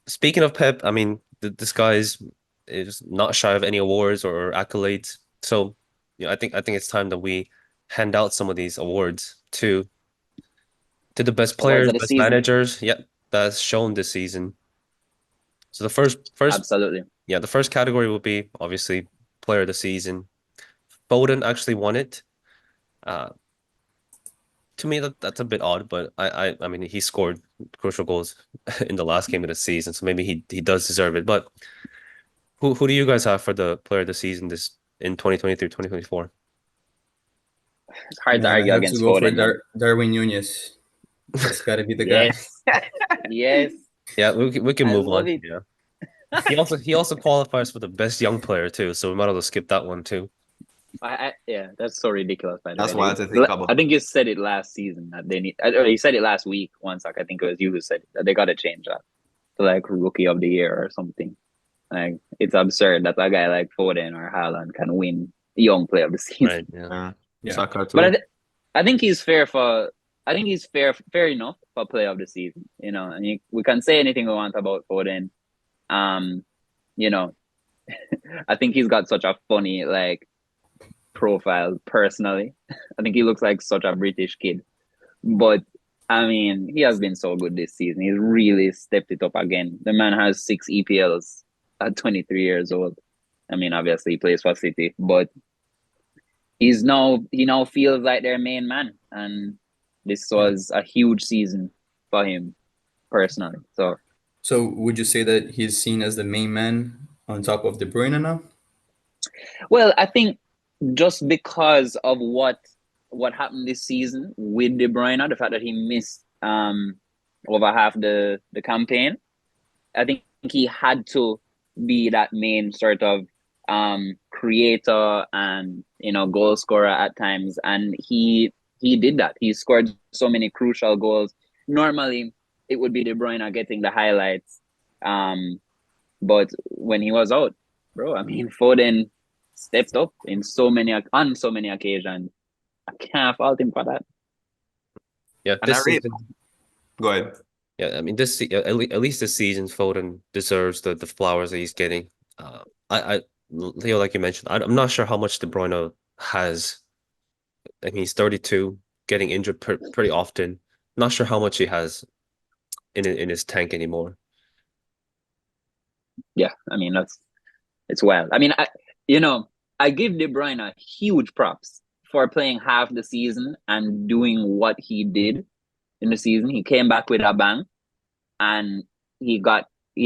speaking of Pep, I mean, this is not shy of any awards or accolades. So, I think it's time that we hand out some of these awards to the best Awards players, of the best season. managers, yeah, that's shown this season. So Absolutely. the first category will be obviously player of the season. Foden actually won it. Uh, to me that's a bit odd, but I mean he scored crucial goals in the last game of the season, so maybe he does deserve it. But who do you guys have for the player of the season this in 2023, 2024? It's hard to Man, I argue have to against go for Foden, man. Darwin Nunez. That's got to be the guy. Yes. Yes. Yeah, we can I move love on. it. Yeah. He also qualifies for the best young player too, so we might as well skip that one too. Yeah, that's so ridiculous. By the That's way, wild to think I about. think you said it last season that they need. Or you said it last week. Once, like I think it was you who said it, that they got to change that to like rookie of the year or something. Like it's absurd that a guy like Foden or Haaland can win young player of the season. Right. Yeah. Yeah. Yeah. Soccer But too. I think he's fair for. I think he's fair enough for player of the season. You know, and we can say anything we want about Foden. Um, you know, I think he's got such a funny like profile personally. I think he looks like such a British kid. But I mean, he has been so good this season. He's really stepped it up again. The man has 6 EPLs at 23 years old. I mean, obviously he plays for City, but he now feels like their main man. And this Yeah. was a huge season for him personally. So So would you say that he's seen as the main man on top of De Bruyne now? well, I think just because of what happened this season with De Bruyne, the fact that he missed over half the campaign, I think he had to be that main sort of creator and goal scorer at times, and he did that. He scored so many crucial goals. Normally, it would be De Bruyne getting the highlights, um, but when he was out, bro, I mean, Foden stepped up in so many occasions. I can't fault him for that. Yeah, And I this rate. season. Go ahead. Yeah, I mean at least this season, Foden deserves the flowers that he's getting. Leo, like you mentioned, I'm not sure how much De Bruyne has. I mean, he's 32, getting injured pretty often. Not sure how much he has in his tank anymore. Yeah, I mean it's wild. I mean, you know I give De Bruyne huge props for playing half the season and doing what he did in the season. He came back with a bang, and he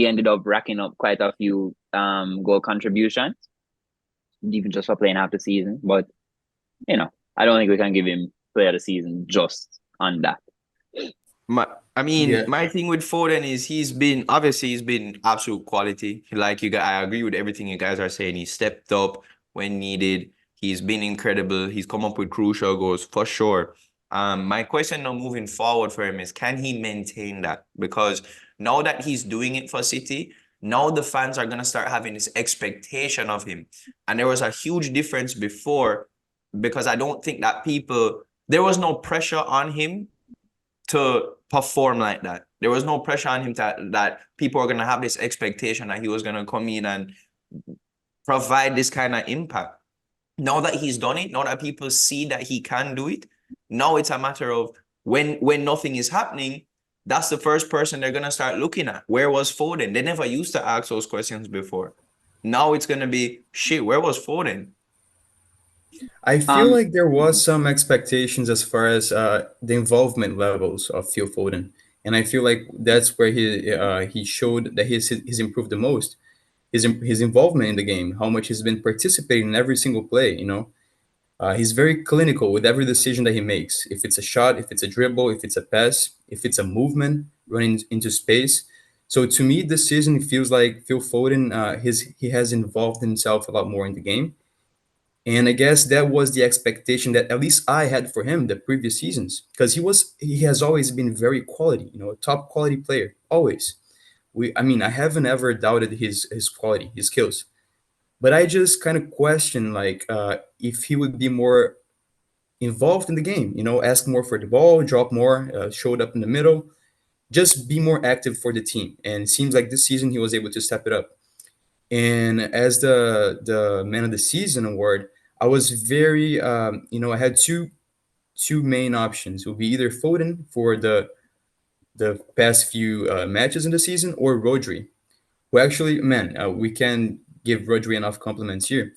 ended up racking up quite a few goal contributions, even just for playing half the season. But you know, I don't think we can give him player of the season just on that. My, I mean, Yeah. my thing with Foden is he's been absolute quality. Like you guys, I agree with everything you guys are saying. He stepped up when needed. He's been incredible. He's come up with crucial goals for sure. My question now moving forward for him is, can he maintain that? Because now that he's doing it for City, now the fans are gonna start having this expectation of him. And there was a huge difference before because I don't think that there was no pressure on him to perform like that. There was no pressure on him that people are gonna have this expectation that he was gonna come in and provide this kind of impact. Now that he's done it, now that people see that he can do it, now it's a matter of when nothing is happening, that's the first person they're gonna start looking at. Where was Foden? They never used to ask those questions before. Now it's gonna be shit. Where was Foden? I feel Um, like there was some expectations as far as the involvement levels of Phil Foden, and I feel like that's where he showed that he's improved the most. His involvement in the game, how much he's been participating in every single play. He's very clinical with every decision that he makes. If it's a shot, if it's a dribble, if it's a pass, if it's a movement running into space. So to me, this season it feels like Phil Foden, he has involved himself a lot more in the game, and I guess that was the expectation that at least I had for him the previous seasons, because he has always been very quality, a top quality player, always. I mean, I haven't ever doubted his quality, his skills, but I just kind of question like if he would be more involved in the game, ask more for the ball, drop more, showed up in the middle, just be more active for the team. And it seems like this season he was able to step it up. And as the man of the season award, I was very I had two main options. It would be either Foden for the past few matches in the season, or Rodri, who actually, man, we can give Rodri enough compliments here.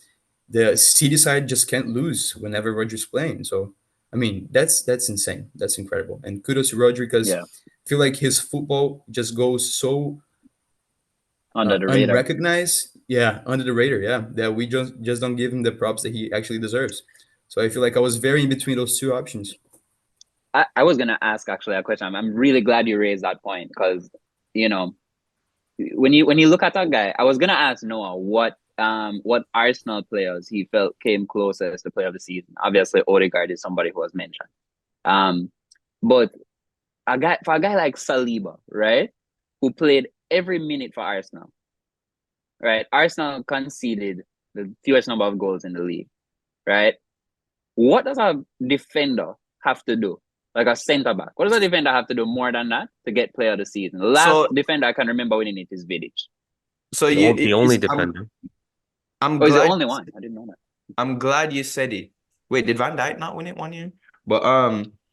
The City side just can't lose whenever Rodri's playing. So, I mean, that's insane. That's incredible. And kudos to Rodri, because Yeah, I feel like his football just goes so under the radar. unrecognized, yeah, under the radar, yeah, that we just don't give him the props that he actually deserves. So I feel like I was very in between those two options. I was gonna ask actually a question. I'm really glad you raised that point because you know when you look at that guy, I was gonna ask Noah what Arsenal players he felt came closest to player of the season. Obviously, Odegaard is somebody who was mentioned. Um, but for a guy like Saliba, right, who played every minute for Arsenal, right? Arsenal conceded the fewest number of goals in the league, right? What does a defender have to do? Like a centre back. What does a defender have to do more than that to get player of the season? The last So defender I can remember winning it is Vidic. so The only defender. I'm Oh, is the glad only one? I didn't know that. I'm glad you said it. Wait, did Van Dijk not win it 1 year? But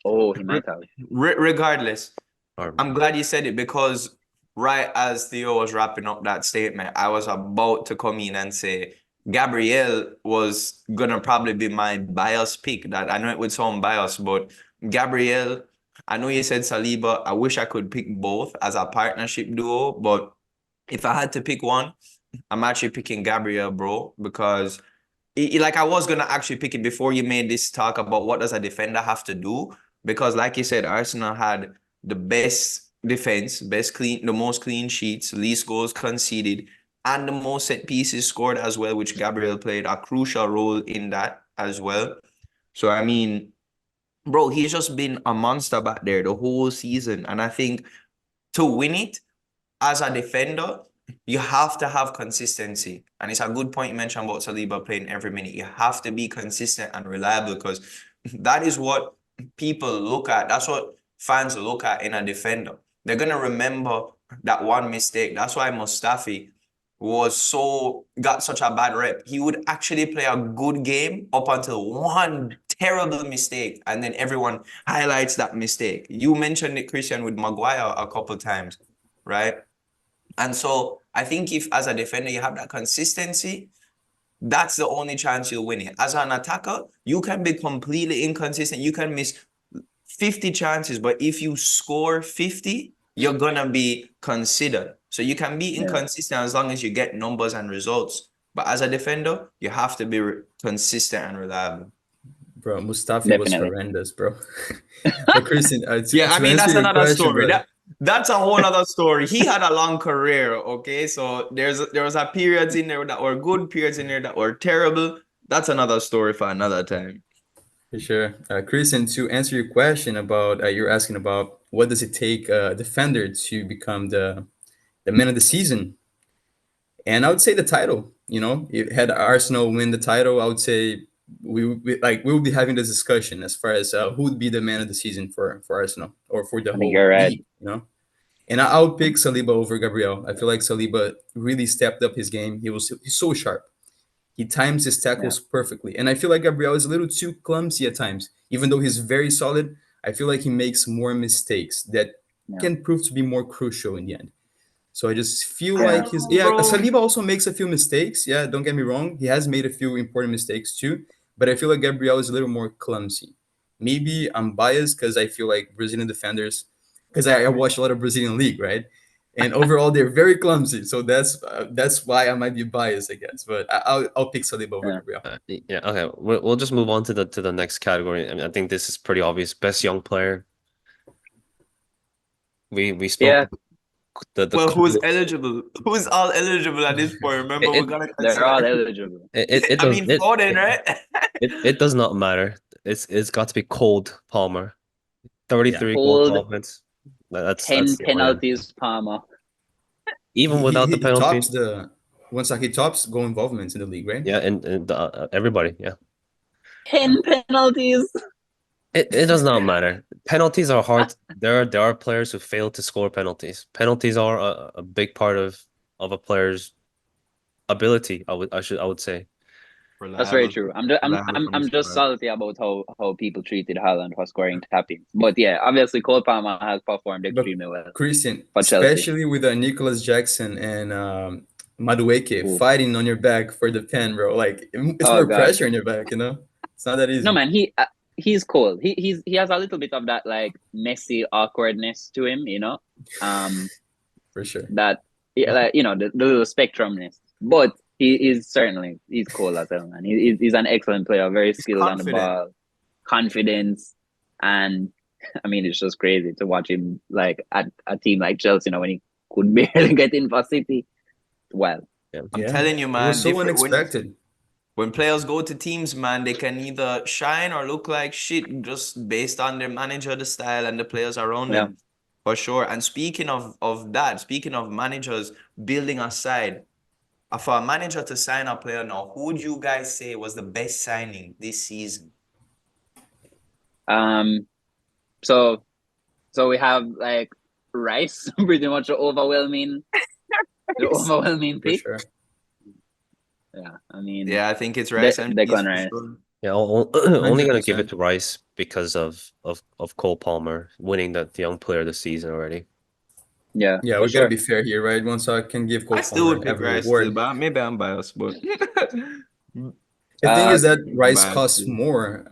Oh, he re might have. regardless, Or I'm glad you said it, because right as Theo was wrapping up that statement, I was about to come in and say Gabriel was gonna probably be my bias pick. That I know it would sound biased, but Gabriel, I know you said Saliba. I wish I could pick both as a partnership duo, but if I had to pick one, I'm actually picking Gabriel, bro, because like I was gonna actually pick it before you made this talk about what does a defender have to do, because like you said, Arsenal had the best defense, the most clean sheets, least goals conceded, and the most set pieces scored as well, which Gabriel played a crucial role in that as well. So I mean, bro, he's just been a monster back there the whole season, and I think to win it as a defender, you have to have consistency. And it's a good point you mentioned about Saliba playing every minute. You have to be consistent and reliable, because that is what people look at. That's what fans look at in a defender. They're going to remember that one mistake. That's why Mustafi got such a bad rep. He would actually play a good game up until one terrible mistake, and then everyone highlights that mistake. You mentioned it, Christian, with Maguire a couple times, right? And so I think if as a defender you have that consistency, that's the only chance you'll win it. As an attacker, you can be completely inconsistent. You can miss 50 chances, but if you score 50, you're gonna be considered. So you can be Yeah, inconsistent as long as you get numbers and results. But as a defender, you have to be consistent and reliable. Bro, Mustafi was definitely. horrendous, bro. But Christian, Yeah, I to mean answer that's your another question, story. brother. That's a whole other story. He had a long career, okay? So there was a periods in there that were good, periods in there that were terrible. That's another story for another time. For sure. Christian, to answer your question about, you're asking about what does it take a defender to become the man of the season? And I would say the title. If had Arsenal win the title, I would say we will be having this discussion as far as who would be the man of the season for Arsenal or for the I think whole you're right. league. And I would pick Saliba over Gabriel. I feel like Saliba really stepped up his game. He's so sharp. He times his Yeah, tackles perfectly. And I feel like Gabriel is a little too clumsy at times. Even though he's very solid, I feel like he makes more mistakes that yeah, can prove to be more crucial in the end. So I just feel I don't like yeah. his know, yeah, bro. Saliba also makes a few mistakes. Yeah, don't get me wrong. He has made a few important mistakes too. But I feel like Gabriel is a little more clumsy. Maybe I'm biased because I feel like Brazilian defenders, because I watch a lot of Brazilian league, right? And overall, they're very clumsy. So that's why I might be biased, I guess. But I'll pick Saliba over Yeah. Gabriel. yeah, okay. We'll just move on to the next category. I mean, I think this is pretty obvious. Best young player. We spoke Yeah, the Well, who's clue. eligible? Who's all eligible at this point? Remember, we're It gonna they're consider. all eligible. it I does mean, Foden, right? it does not matter. It's got to be Cold Palmer. Yeah. 33 goal Hold involvements. That's 10 the only one. penalties, Palmer. Even without the He penalty. tops the once like he tops goal involvements in the league, right? Yeah, and everybody, yeah. 10 penalties. It does not matter. Penalties are hard. There are players who fail to score penalties. Penalties are a big part of a player's ability, I would say. That's very Reliable, true. I'm from the just start. salty about how people treated Haaland for scoring tap-ins. But yeah, obviously Cole Palmer has performed But extremely well Christian, for Chelsea. especially with Nicholas Jackson and Madueke Ooh. fighting on your back for the pen, bro. Like it's Oh more God. pressure on your back, you know? It's not that No easy. man, he's cool. He has a little bit of that like messy awkwardness to him, you know. Um For sure. that yeah, like the little spectrumness. But he is certainly he's cool as hell, man. He's an excellent player, very He's skilled on the confident. ball, confidence, and I mean it's just crazy to watch him like at a team like Chelsea, when he could barely get in for City. Well, Yeah. I'm Yeah. telling you, It was man, so different unexpected. when players go to teams, man, they can either shine or look like shit just based on their manager, the style, and the players around yeah. them. For sure. And speaking of that, speaking of managers building a side, for a manager to sign a player now, who would you guys say was the best signing this season? Um. So we have like Rice, pretty much the overwhelming For pick. sure. Yeah, I mean Yeah, I think it's Rice and Peace Declan for Rice. sure. Yeah, only gonna give it 100%. to Rice because of Cole Palmer winning the Young Player of the Season already. Yeah, Yeah, for we gotta sure. be fair here, right? Once I can give I Cole still Palmer would pick every Rice still, award. but maybe I'm biased, but The thing Uh, is that I'm Rice biased costs still. more.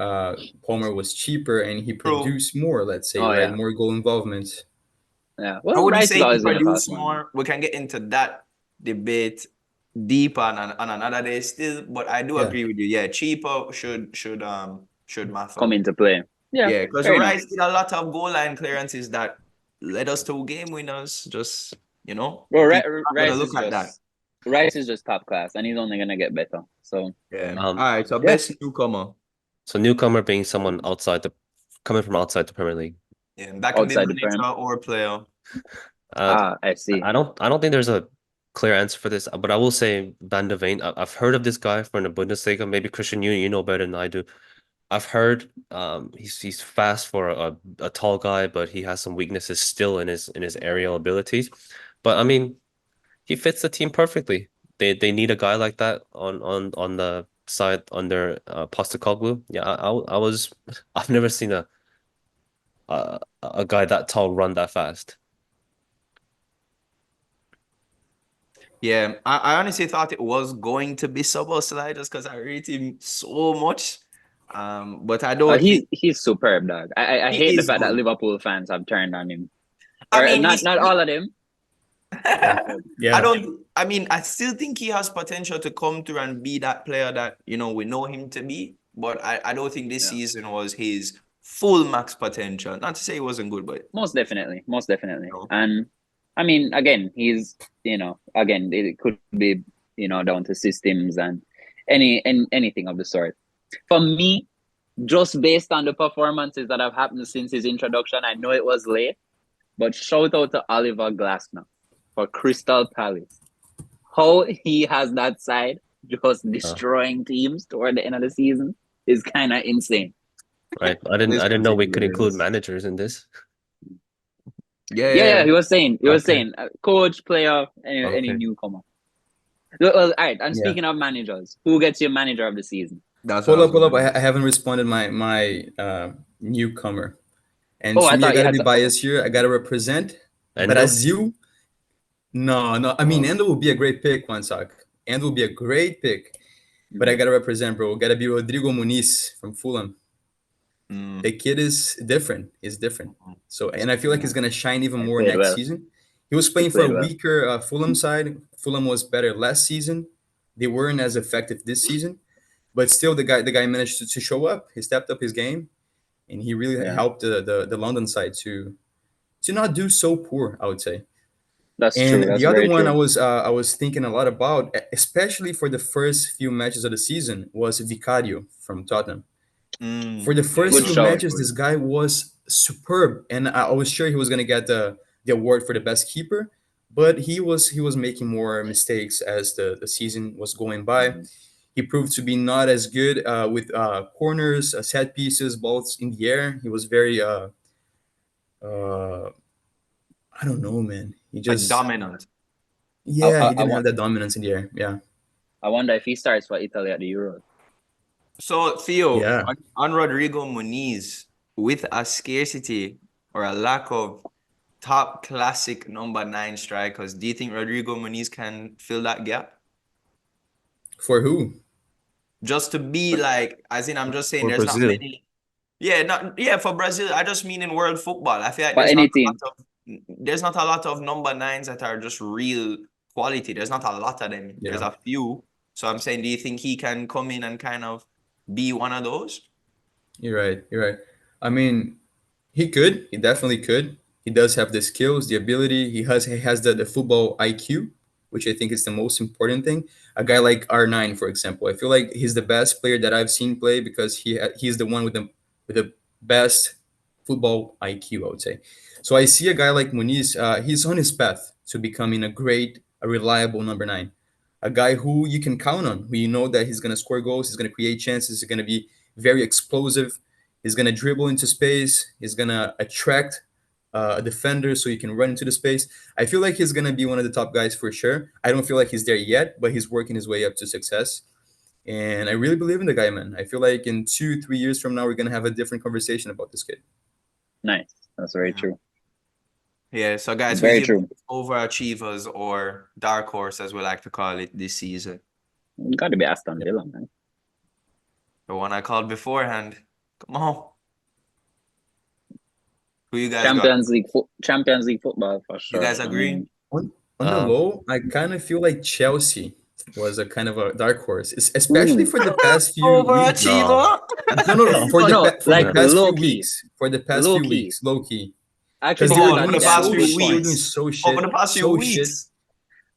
Palmer was cheaper and he True. produced more, let's say, oh right? yeah, More goal involvement. yeah. I Well, wouldn't Rice is say he always gonna cost produced more, man. more. We can get into that debate deep on another day still, but I do Yeah. agree with you. Yeah, cheaper should matter. Come into play. Yeah, Yeah, because fair enough. Rice did a lot of goal line clearances that led us to game winners. Just Well, people are gonna look at that. Rice is just top class, and he's only gonna get better. So Yeah. All Um, right. So yeah, best newcomer. so newcomer being someone coming from outside the Premier League. Yeah, that can be outside the manager prem. or player. Uh, I see. I don't think there's a clear answer for this, but I will say Van de Ven. I've heard of this guy from the Bundesliga. Maybe Christian, you know better than I do. I've heard he's fast for a tall guy, but he has some weaknesses still in his aerial abilities. But I mean, he fits the team perfectly. They need a guy like that on the side under Postecoglou. Yeah, I was I've never seen a guy that tall run that fast. Yeah, I honestly thought it was going to be Szoboszlai just because I rate him so much. But I don't think He's superb, dog. I he hate the is fact that good. Liverpool fans have turned on him, I or mean, not all of them. Yeah. But Yeah. I mean, I still think he has potential to come through and be that player that, we know him to be. But I don't think this yeah, season was his full max potential. Not to say he wasn't good, but most definitely. no. And I mean, again, he's again, it could be down to systems and anything of the sort. For me, just based on the performances that have happened since his introduction, I know it was late, but shout out to Oliver Glasner for Crystal Palace. How he has that side just Uh, destroying teams toward the end of the season is kind of insane. right. I didn't This I didn't know we could particular include is. managers in this. Yeah, Yeah. he was saying, Okay. coach, player, any Okay. newcomer. Well, all right. And Yeah. speaking of managers, who gets your manager of the season? That's what I Pull was up, pull up. gonna I ask. haven't responded my newcomer. And Oh, to I me, I thought you gotta had be to. Okay. biased here. I gotta represent Endo? Brazil. No, no. I mean, Oh, Endo will be a great pick, Wansak. Endo will be a great pick. But I Mhm. gotta represent, bro. Gotta be Rodrigo Muniz from Fulham. Mm. The kid is different. He's different. So, and I feel like Yeah, he's gonna shine even he more played next well. season. He was He playing for a played well. weaker Fulham side. Fulham was better last season. They weren't as effective this season, but still, the guy managed to show up. He stepped up his game, and he really Yeah, helped the London side to not do so poor, I would say. that's true. And That's the other very one true. I was thinking a lot about, especially for the first few matches of the season, was Vicario from Tottenham. For Mm. the Yeah, first Good he few was very shout. matches, good. this guy was superb, and I was sure he was going to get the award for the best keeper. But he was making more mistakes as the season was going by. Mhm. He proved to be not as good with corners, set pieces, balls in the air. He was very, uh, I don't know, man. He Like just, dominant. I, yeah, I, he I didn't have want. that dominance in the air. Yeah, I wonder if he starts for Italy at the Euros. So Theo, yeah. on Rodrigo Muniz, with a scarcity or a lack of top classic number 9 strikers, do you think Rodrigo Muniz can fill that gap? For who? Just to be like, as in, I'm just saying, For there's not Brazil. many. Yeah, not yeah for Brazil. I just mean in world football. I feel like For any team. there's not a lot of number 9s that are just real quality. There's not a lot of them. There's Yeah, a few. So I'm saying, do you think he can come in and kind of be one of those? you're right. You're right. I mean, he could. He definitely could. He does have the skills, the ability. He has the football IQ, which I think is the most important thing. A guy like R9, for example, I feel like he's the best player that I've seen play because he's the one with the best football IQ, I would say. So I see a guy like Muniz. He's on his path to becoming a reliable number 9, a guy who you can count on, who you know that he's gonna score goals, he's gonna create chances, he's gonna be very explosive. He's gonna dribble into space. He's gonna attract a defender so he can run into the space. I feel like he's gonna be one of the top guys for sure. I don't feel like he's there yet, but he's working his way up to success. And I really believe in the guy, man. I feel like in 2, 3 years from now, we're gonna have a different conversation about this kid. Nice. That's very Yeah. true. Yeah, so guys, who's Very your true. overachievers or dark horse, as we like to call it, this season? Got to be Aston Villa, man. The one I called beforehand. Come on. Who you guys got? Champions League football for You sure. guys I agree? mean, On the Um, low, I kind of feel like Chelsea was a kind of a dark horse, especially ooh, for the past few weeks. no, Overachiever. No, no, no, for no, for the like no. past few low key, weeks, for the past low few key. weeks, low key. I actually Because think they I were For got doing the he had past so few good sh- they were doing points. weeks. so For shit, the past few so shit. weeks.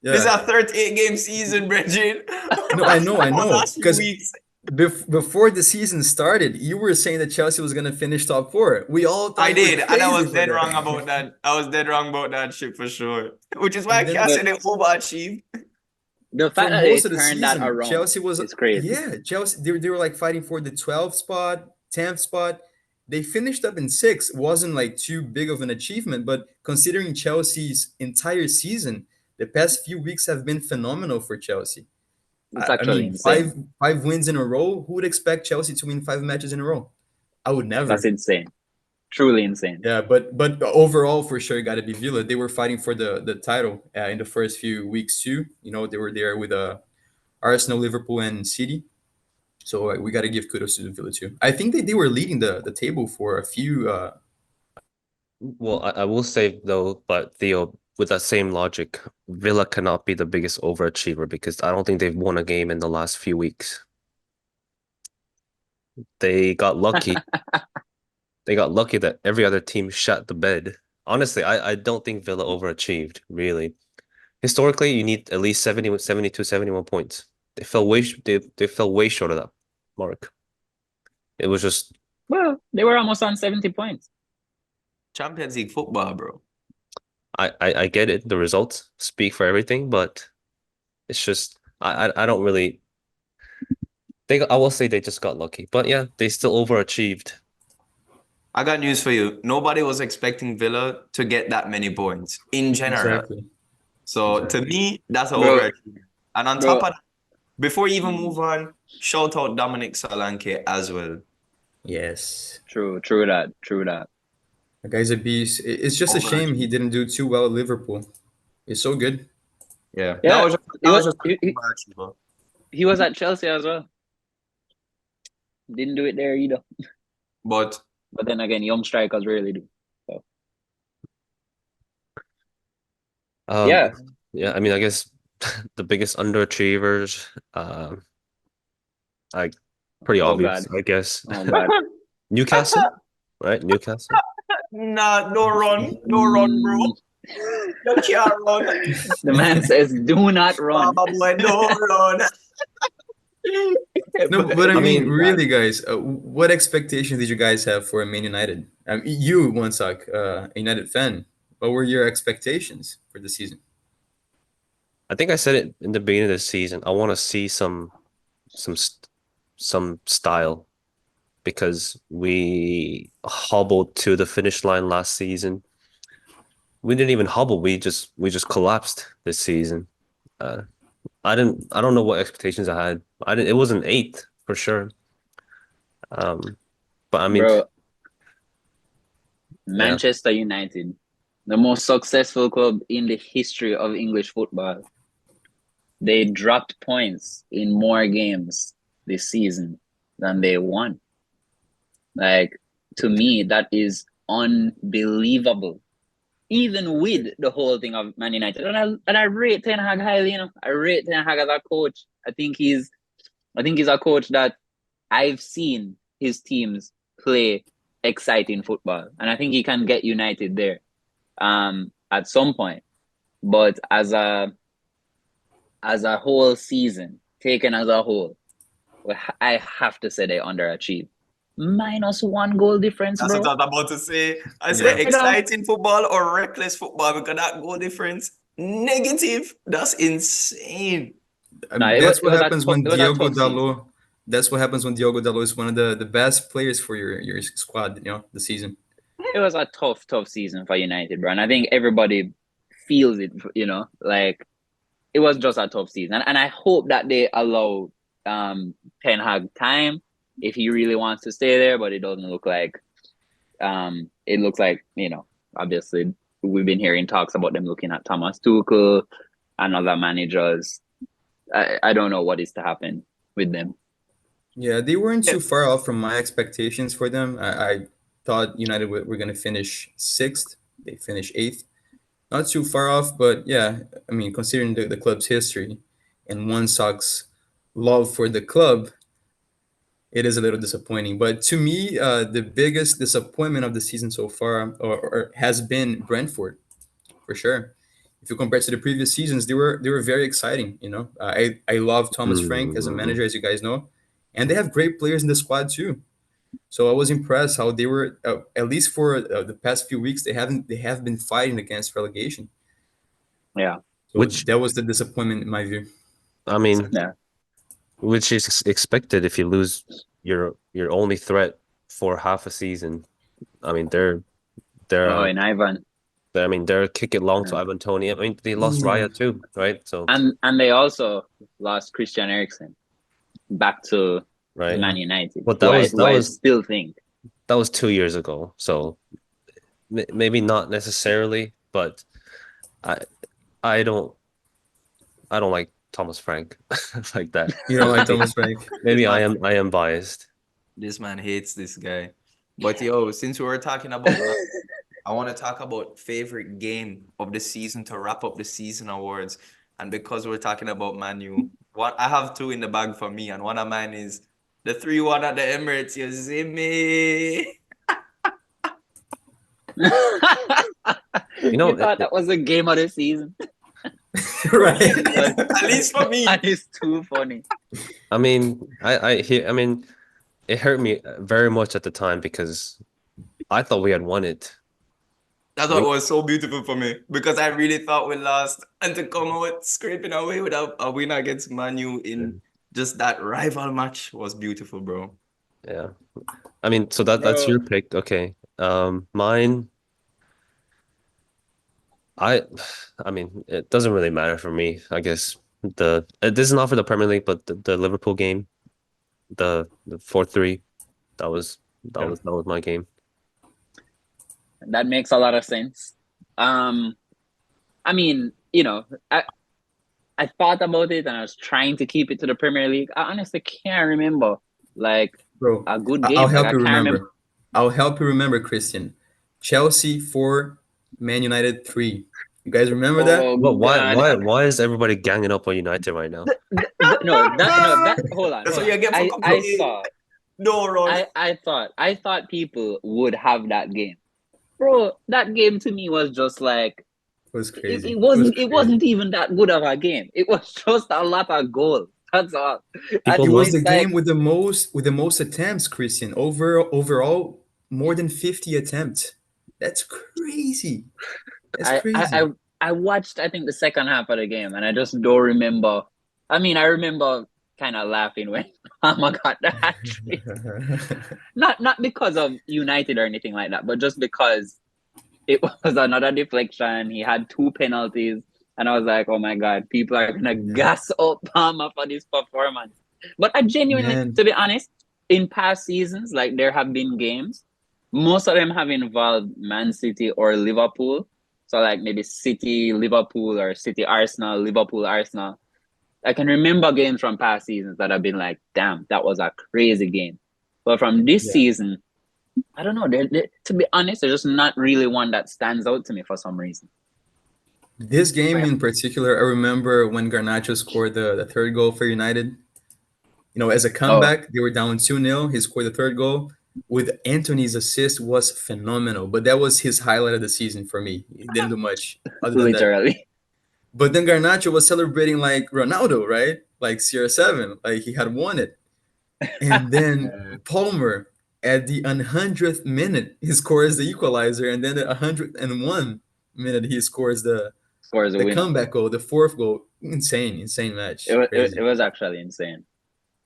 This is Yeah. a 38-game season, Bridget. No, I know, I For the know. last few Because weeks. before the season started, you were saying that Chelsea was gonna finish top four. We all thought I you were did, and I crazy was for dead wrong that. about that. I was dead wrong about that shit for sure. Which is why I And can't then say But they overachieved. the for fact that they most of the turned that season, around Chelsea was is crazy. yeah, Chelsea they were like fighting for the 12th spot, 10th spot. They finished up in sixth. Wasn't like too big of an achievement, but considering Chelsea's entire season, the past few weeks have been phenomenal for Chelsea. It's I actually mean, five insane. five wins in a row. Who would expect Chelsea to win 5 matches in a row? I would That's never. insane. Truly insane. Yeah, but overall, for sure, got to be Villa. They were fighting for the title in the first few weeks too. You know, they were there with Arsenal, Liverpool, and City. So we got to give kudos to the Villa too. I think they were leading the table for a few. Well, I will say though, but Theo, with that same logic, Villa cannot be the biggest overachiever because I don't think they've won a game in the last few weeks. They got lucky. They got lucky that every other team shut the bed. Honestly, I don't think Villa overachieved, really. Historically, you need at least 70, 72, 71 points. They fell way short of that mark. It was just Well, they were almost on 70 points. Champions League football, bro. I get it. The results speak for everything, but it's just I don't really I will say they just got lucky. But yeah, they still overachieved. I got news for you. Nobody was expecting Villa to get that many points in general. Exactly. So to me, that's an Bro, overachievement. And on top bro, of that, before you even move on, shout out Dominic Solanke as well. Yes, true that. the guy's a beast. It's just a shame he Overachievement. didn't do too well at Liverpool. He's so good. Yeah, that Yeah, was just he that was was just he, an he, overachiever. he was at Chelsea as well. Didn't do it there either. But But then again, young strikers really do. So Um, yeah. yeah, I mean, I guess the biggest underachievers, like pretty Oh obvious, God. I guess. Oh God. Newcastle, right? Newcastle. nah, no run, bro. Mm, You can't run. the man says, "Do not run." Baba boy, don't run. No, but I I mean, mean, really, guys, what expectations did you guys have for Man United? You, Wansak, a United fan, what were your expectations for the season? I think I said it in the beginning of the season. I want to see some some style because we hobbled to the finish line last season. We didn't even hobble. We just collapsed this season. Uh, I don't know what expectations I had. I didn't. It wasn't eighth for sure. But I mean, Bro, yeah. Manchester United, the most successful club in the history of English football. They dropped points in more games this season than they won. Like, to me, that is unbelievable. Even with the whole thing of Man United. And I rate Ten Hag highly, you know. I rate Ten Hag as a coach. I think he's a coach that I've seen his teams play exciting football. And I think he can get United there at some point. But as a whole season, taken as a whole, I have to say they underachieved. -1 goal difference, That's bro. what I was about to say. I Yeah. say exciting football or reckless football because that goal difference negative. That's insane. No, it That's what was happens when it was a Diogo tough season. Dalot. That's what happens when Diogo Dalot is one of the best players for your squad. You know, the season. It was a tough season for United, bro. And I think everybody feels it, you know, like it was just a tough season. And I hope that they allow Ten Hag time if he really wants to stay there, but it doesn't look like it looks like, you know, obviously we've been hearing talks about them looking at Thomas Tuchel and other managers. I don't know what is to happen with them. Yeah, they weren't Yeah. too far off from my expectations for them. I thought United were going to finish sixth. They finished eighth. Not too far off, but yeah, I mean, considering the club's history and one sock's love for the club, it is a little disappointing. But to me, the biggest disappointment of the season so far or has been Brentford, for sure. If you compare to the previous seasons, they were very exciting. You know, I love Thomas Frank as a Mm. manager, as you guys know, and they have great players in the squad too. So I was impressed how they were, at least for the past few weeks, they have been fighting against relegation. Yeah. So Which that was the disappointment in my view. I mean, Yeah. which is expected if you lose your only threat for half a season. I mean, they're Oh, and Ivan. I mean, they're kick it long to Yeah. Ivan Toney. I mean, they lost Yeah. Raya too, right? So And they also lost Christian Eriksen back to right, Man United, but who I still think. that was 2 years ago. So maybe not necessarily, but I I don't I don't like Thomas Frank like that. You don't like Thomas Frank? This Maybe man, I am biased. this man hates this guy. But yo, since we were talking about Man, I want to talk about favorite game of the season to wrap up the season awards. And because we're talking about Man U, I have two in the bag for me, and one of mine is the 3-1 at the Emirates. You see me? You know, thought that was a game of the season? Right. At least for me. That is too funny. I mean, I mean, it hurt me very much at the time because I thought we had won it. That's what was so beautiful for me because I really thought we lost, and to come out scraping away with a win against Man U in just that rival match was beautiful, bro. Yeah. I mean, so that's Bro. your pick. Okay. Mine, I mean, it doesn't really matter for me. I guess this is not for the Premier League, but the Liverpool game, the 4-3, that was that was my game. That makes a lot of sense. I mean, you know, I thought about it and I was trying to keep it to the Premier League. I honestly can't remember like Bro, a good I'll game. Like help I you can't remember. remember. I'll help you remember, Christian. Chelsea 4, Man United 3. You guys remember that? Oh Well, God. why is everybody ganging up on United right now? No, that hold on. That's Hold what you on. get for I complaining. saw No, Ron. I thought people would have that game. Bro, that game to me was just like It was crazy. it was wasn't crazy. even that good of a game. It was just a lot of goals. That's all. People It was the It's like, game with the most attempts, Christian. Overall, more than 50 attempts. That's crazy. That's I, I crazy. I I watched I think the second half of the game and I just don't remember. I mean, I remember kind of laughing when Palmer got the hat trick. Not because of United or anything like that, but just because it was another deflection. He had 2 penalties, and I was like, "Oh my God, people are gonna gas up Palmer for this performance." But I genuinely, Man, to be honest, in past seasons, like there have been games, most of them have involved Man City or Liverpool. So like maybe City, Liverpool, or City, Arsenal, Liverpool, Arsenal. I can remember games from past seasons that have been like, damn, that was a crazy game. But from this yeah. season, I don't know. To be honest, there's just not really one that stands out to me for some reason. This game Yeah. in particular, I remember when Garnacho scored the third goal for United. You know, as a Oh, comeback, they were down 2-0. He scored the third goal. With Anthony's assist was phenomenal, but that was his highlight of the season for me. He didn't do much other than that. literally. But then Garnacho was celebrating like Ronaldo, right? Like CR7, like he had won it. And then Yeah. Palmer at the 100th minute, he scores the equalizer, and then at 101 minute, he scores Scores a the winner. comeback goal, the fourth goal. Insane match, It crazy. was actually insane.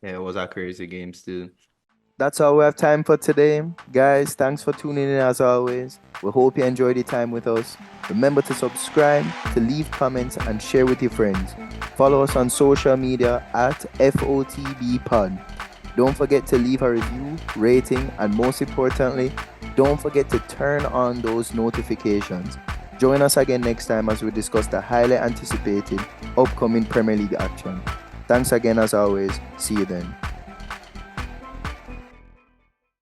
Yeah, it was a crazy game still. That's all we have time for today. Guys, thanks for tuning in as always. We hope you enjoyed your time with us. Remember to subscribe, to leave comments, and share with your friends. Follow us on social media at FOTBpod. Don't forget to leave a review, rating, and most importantly, don't forget to turn on those notifications. Join us again next time as we discuss the highly anticipated upcoming Premier League action. Thanks again as always. See you then.